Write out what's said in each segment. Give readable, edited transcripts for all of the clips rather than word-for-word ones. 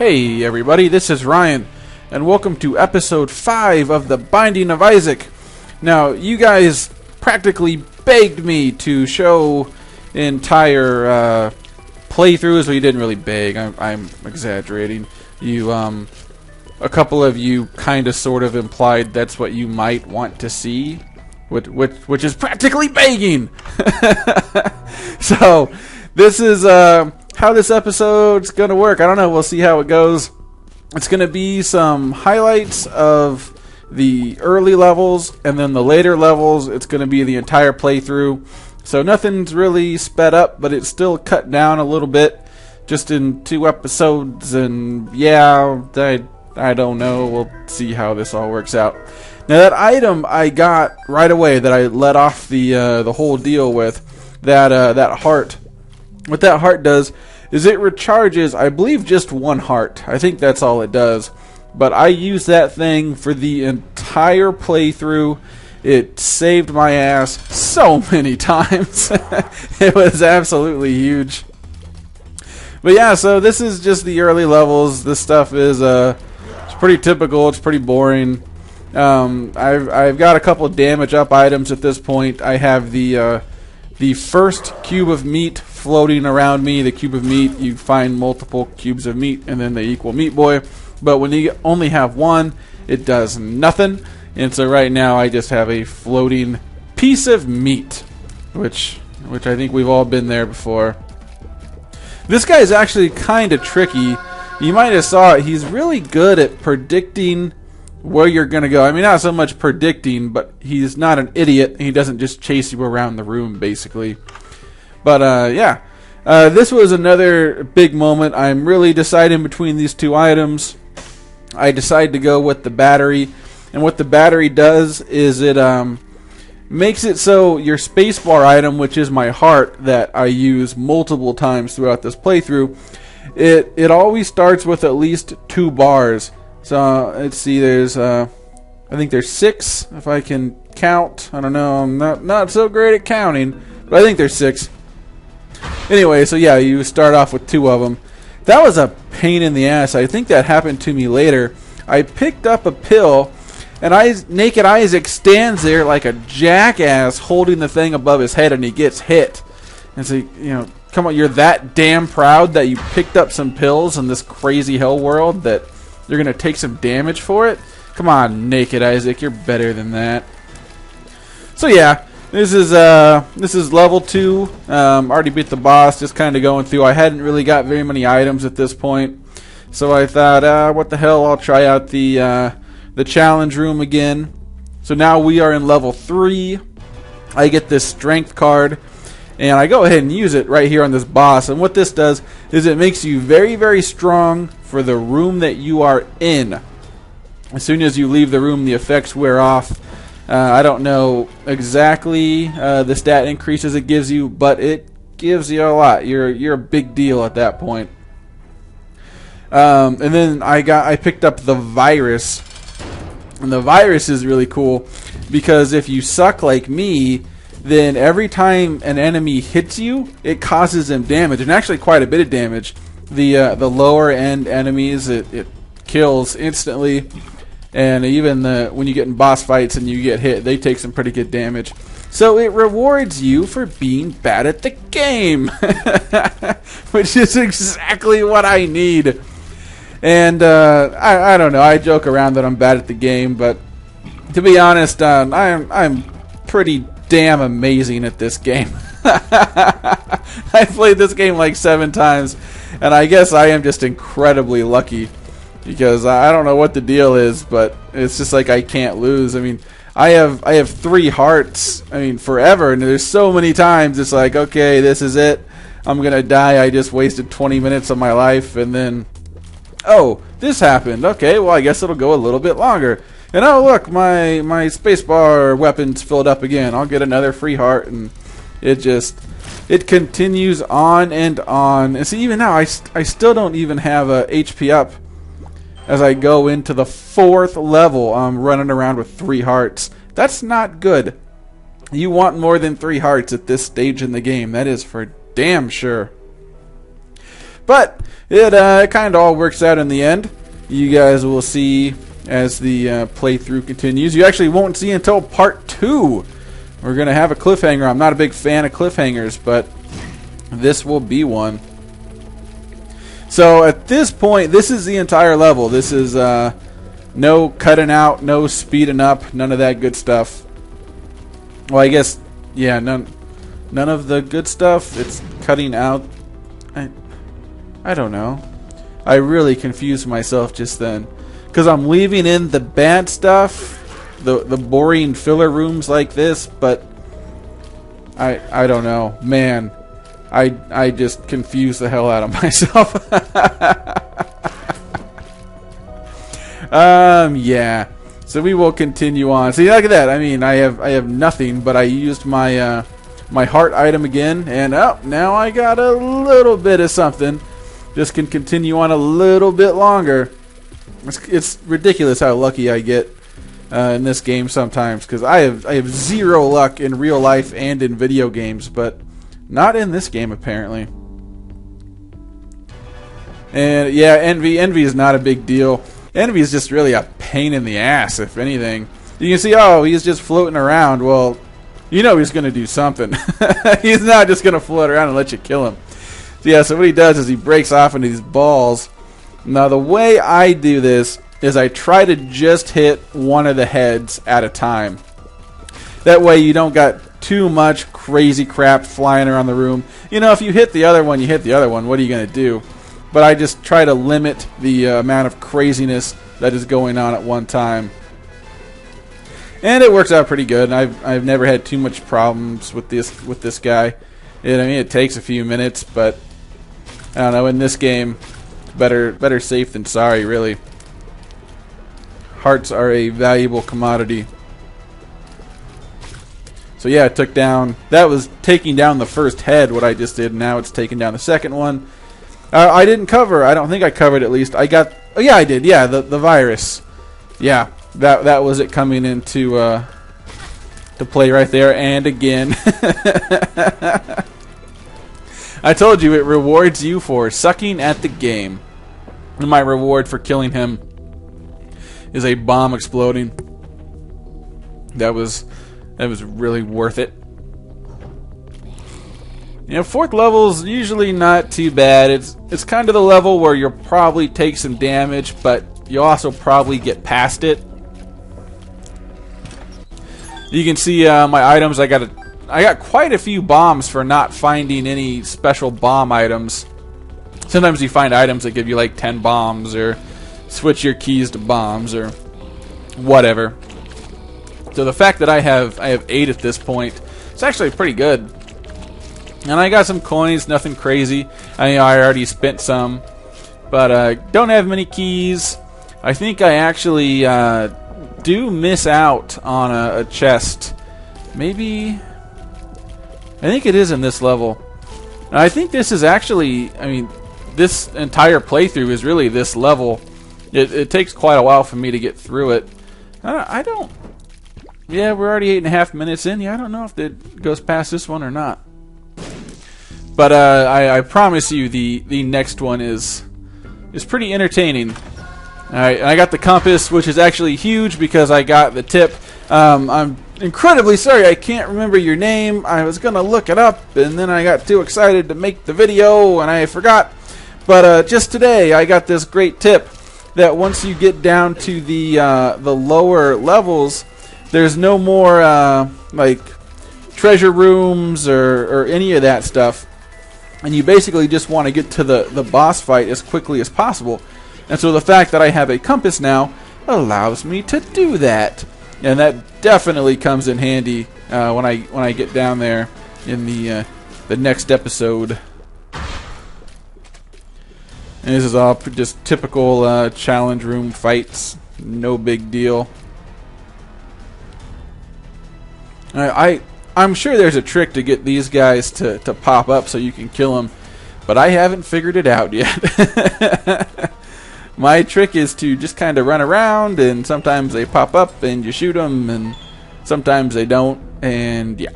Hey everybody, this is Ryan, and welcome to episode 5 of The Binding of Isaac. Now, you guys practically begged me to show entire playthroughs. Well, you didn't really beg, I'm exaggerating. A couple of you kind of sort of implied that's what you might want to see, which is practically begging. So, this is how this episode's going to work. I don't know. We'll see how it goes. It's going to be some highlights of the early levels, and then the later levels, it's going to be the entire playthrough. So nothing's really sped up, but it's still cut down a little bit, just in 2 episodes, and yeah, I don't know. We'll see how this all works out. Now, that item I got right away that I let off the whole deal with, that heart. What that heart does is it recharges, I believe, just 1 heart. I think that's all it does. But I used that thing for the entire playthrough. It saved my ass so many times. It was absolutely huge. But yeah, so this is just the early levels. This stuff is it's pretty typical. It's pretty boring. I've got a couple of damage up items at this point. I have the first cube of meat floating around me. The cube of meat, you find multiple cubes of meat, and then they equal Meat Boy. But when you only have one, it does nothing. And so right now, I just have a floating piece of meat, which I think we've all been there before. This guy is actually kind of tricky. You might have saw it. He's really good at predicting where you're going to go. I mean, not so much predicting, but he's not an idiot. He doesn't just chase you around the room, basically. But, yeah. This was another big moment. I'm really deciding between these 2 items. I decided to go with the battery. And what the battery does is it makes it so your spacebar item, which is my heart that I use multiple times throughout this playthrough, it always starts with at least 2 bars. So let's see, there's I think there's 6 if I can count. I don't know, I'm not so great at counting, but I think there's 6. Anyway, so yeah, you start off with 2 of them. That was a pain in the ass. I think that happened to me later. I picked up a pill, and Naked Isaac stands there like a jackass holding the thing above his head, and he gets hit. And so, come on, you're that damn proud that you picked up some pills in this crazy hell world that you're going to take some damage for it? Come on, Naked Isaac, you're better than that. So yeah, this is level 2. Already beat the boss, just kind of going through. I hadn't really got very many items at this point. So I thought, what the hell, I'll try out the challenge room again. So now we are in level 3. I get this strength card, and I go ahead and use it right here on this boss. And what this does is it makes you very, very strong for the room that you are in. As soon as you leave the room, the effects wear off. I don't know exactly the stat increases it gives you, but it gives you a lot. You're a big deal at that point. And then I picked up the virus. And the virus is really cool because if you suck like me, then every time an enemy hits you, it causes them damage, and actually quite a bit of damage. The lower end enemies, it kills instantly, and even when you get in boss fights and you get hit, they take some pretty good damage. So it rewards you for being bad at the game, which is exactly what I need. And I don't know. I joke around that I'm bad at the game, but to be honest, I'm pretty damn amazing at this game. I played this game like 7 times, and I guess I am just incredibly lucky because I don't know what the deal is, but it's just like I can't lose. I mean, I have 3 hearts. I mean, forever, and there's so many times it's like, okay, this is it. I'm gonna die. I just wasted 20 minutes of my life, and then, oh, this happened. Okay, well, I guess it'll go a little bit longer. And oh, look, my spacebar weapon's filled up again. I'll get another free heart, and it continues on and on. And see, even now, I still don't even have a HP up. As I go into the 4th level, I'm running around with 3 hearts. That's not good. You want more than 3 hearts at this stage in the game. That is for damn sure. But it kind of all works out in the end. You guys will see as the playthrough continues. You actually won't see until part 2. We're going to have a cliffhanger. I'm not a big fan of cliffhangers, but this will be one. So at this point, this is the entire level. This is no cutting out, no speeding up, none of that good stuff. Well, I guess, yeah, none of the good stuff. It's cutting out. I don't know. I really confused myself just then, because I'm leaving in the bad stuff, the boring filler rooms like this, but I don't know, man. I just confused the hell out of myself. Yeah. So we will continue on. See, look at that. I mean, I have nothing, but I used my my heart item again, and now I got a little bit of something. Just can continue on a little bit longer. It's ridiculous how lucky I get in this game sometimes, because I have zero luck in real life and in video games, but not in this game apparently. And yeah, envy is not a big deal. Envy is just really a pain in the ass, if anything. You can see, oh, he's just floating around. Well, you know he's going to do something. He's not just going to float around and let you kill him. So yeah, so what he does is he breaks off into these balls. Now the way I do this is I try to just hit one of the heads at a time. That way you don't got too much crazy crap flying around the room. You know, if you hit the other one, you hit the other one. What are you going to do? But I just try to limit the amount of craziness that is going on at one time. And it works out pretty good. I've never had too much problems with this guy. I mean, it takes a few minutes, but I don't know, in this game, better safe than sorry, really. Hearts are a valuable commodity. So yeah, it took down, that was taking down the first head, what I just did. Now it's taking down the second one. I didn't cover, I don't think I covered at least. I got, oh yeah, I did, yeah, the virus. Yeah, that was it coming into to play right there. And again, I told you it rewards you for sucking at the game. And my reward for killing him is a bomb exploding. That was really worth it. You know, 4th level's usually not too bad. It's kind of the level where you'll probably take some damage, but you'll also probably get past it. You can see my items. I got quite a few bombs for not finding any special bomb items. Sometimes you find items that give you like 10 bombs, or switch your keys to bombs, or whatever. So the fact that I have 8 at this point, it's actually pretty good. And I got some coins, nothing crazy. I already spent some, but don't have many keys. I think I actually do miss out on a chest. Maybe, I think it is in this level. And I think this is actually, I mean, this entire playthrough is really this level. It takes quite a while for me to get through it. I don't. Yeah, we're already 8.5 minutes in. Yeah, I don't know if it goes past this one or not. But I promise you, the next one is pretty entertaining. Alright, I got the compass, which is actually huge because I got the tip. I'm incredibly sorry I can't remember your name. I was going to look it up, and then I got too excited to make the video, and I forgot. But just today, I got this great tip that once you get down to the lower levels, there's no more like treasure rooms or any of that stuff. And you basically just want to get to the boss fight as quickly as possible. And so the fact that I have a compass now allows me to do that. And that definitely comes in handy when I get down there in the next episode. And this is all just typical challenge room fights. No big deal. I'm sure there's a trick to get these guys to pop up so you can kill them, but I haven't figured it out yet. My trick is to just kind of run around, and sometimes they pop up and you shoot them, and sometimes they don't, and yeah.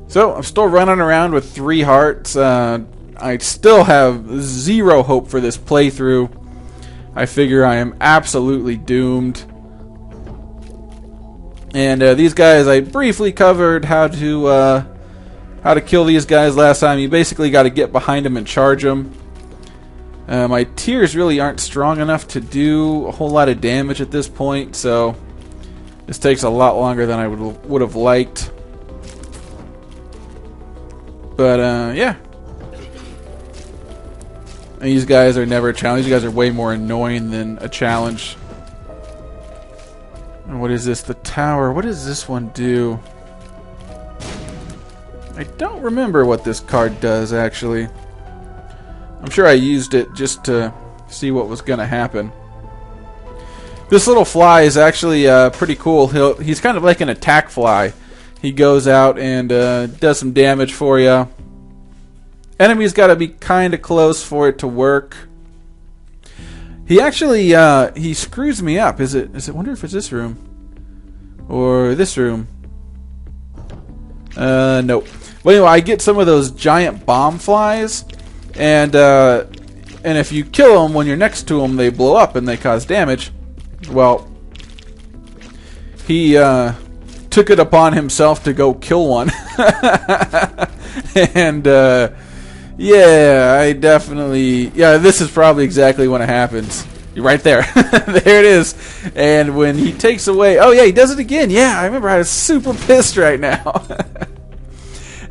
So I'm still running around with 3 hearts. I still have zero hope for this playthrough. I figure I am absolutely doomed. And these guys, I briefly covered how to kill these guys last time. You basically got to get behind them and charge them. My tears really aren't strong enough to do a whole lot of damage at this point, so this takes a lot longer than I would have liked. But yeah, and these guys are never a challenge. These guys are way more annoying than a challenge. And what is this? The tower. What does this one do? I don't remember what this card does, actually. I'm sure I used it just to see what was going to happen. This little fly is actually pretty cool. He's kind of like an attack fly. He goes out and does some damage for you. Enemies got to be kind of close for it to work. He actually he screws me up. Is it? Wonder if it's this room or this room. Nope. Well, anyway, I get some of those giant bomb flies, and if you kill them when you're next to them, they blow up and they cause damage. Well, he took it upon himself to go kill one, and yeah, I definitely, this is probably exactly when it happens. You're right there. There it is. And when he takes away, oh yeah, he does it again. Yeah, I remember I was super pissed right now.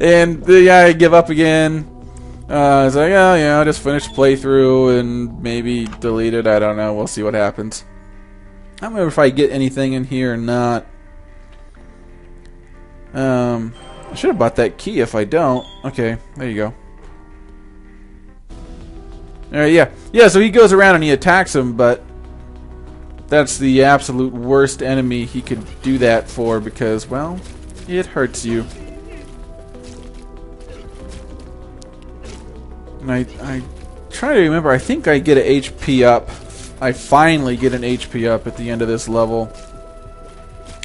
And I give up again. It's like, oh yeah, I'll just finish the playthrough and maybe delete it. I don't know. We'll see what happens. I don't remember if I get anything in here or not. I should have bought that key if I don't. Okay, there you go. Yeah, so he goes around and he attacks him, but that's the absolute worst enemy he could do that for because, well, it hurts you. And I try to remember, I think I get an HP up. I finally get an HP up at the end of this level.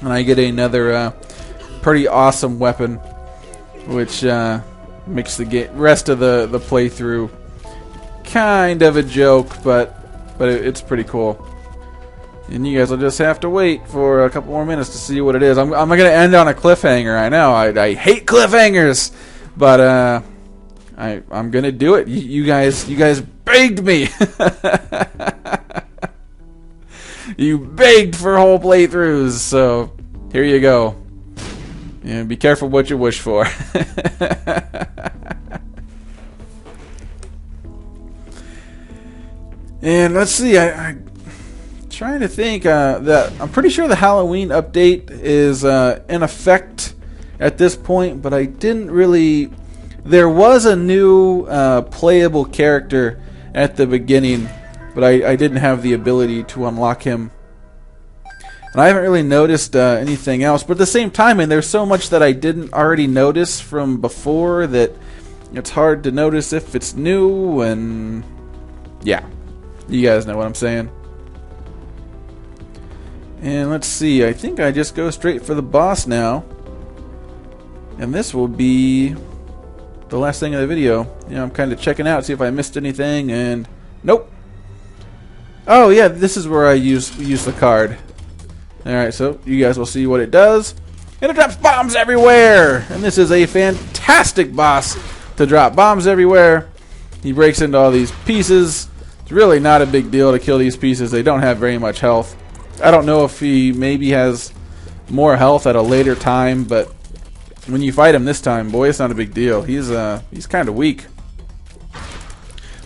And I get another pretty awesome weapon, which makes the rest of the playthrough kind of a joke, but it's pretty cool. And you guys will just have to wait for a couple more minutes to see what it is. I'm going to end on a cliffhanger. I know I hate cliffhangers, but I'm going to do it. You guys begged me. You begged for whole playthroughs, so here you go. And be careful what you wish for. And let's see, I'm trying to think that I'm pretty sure the Halloween update is in effect at this point, but I didn't really. There was a new playable character at the beginning, but I didn't have the ability to unlock him. And I haven't really noticed anything else, but at the same time, and there's so much that I didn't already notice from before that it's hard to notice if it's new, and yeah. You guys know what I'm saying. And let's see, I think I just go straight for the boss now. And this will be the last thing of the video. You know, I'm kind of checking out, see if I missed anything, and nope. Oh yeah, this is where I use the card. Alright, so you guys will see what it does. And it drops bombs everywhere! And this is a fantastic boss to drop bombs everywhere. He breaks into all these pieces. It's really not a big deal to kill these pieces. They don't have very much health. I don't know if he maybe has more health at a later time, but when you fight him this time, boy, it's not a big deal. He's kind of weak.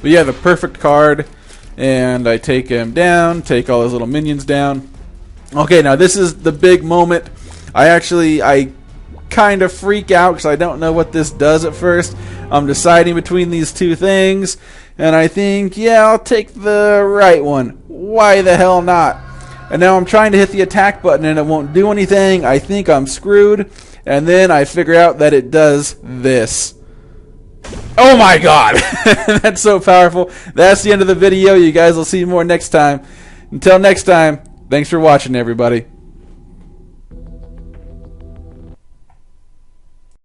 But yeah, the perfect card, and I take him down, take all his little minions down. Okay, now this is the big moment. I kind of freak out because I don't know what this does at first. I'm deciding between these two things, and I think, yeah, I'll take the right one. Why the hell not? And now I'm trying to hit the attack button and it won't do anything. I think I'm screwed, and then I figure out that it does this. Oh my god! That's so powerful. That's the end of the video. You guys will see more next time. Until next time, thanks for watching, everybody.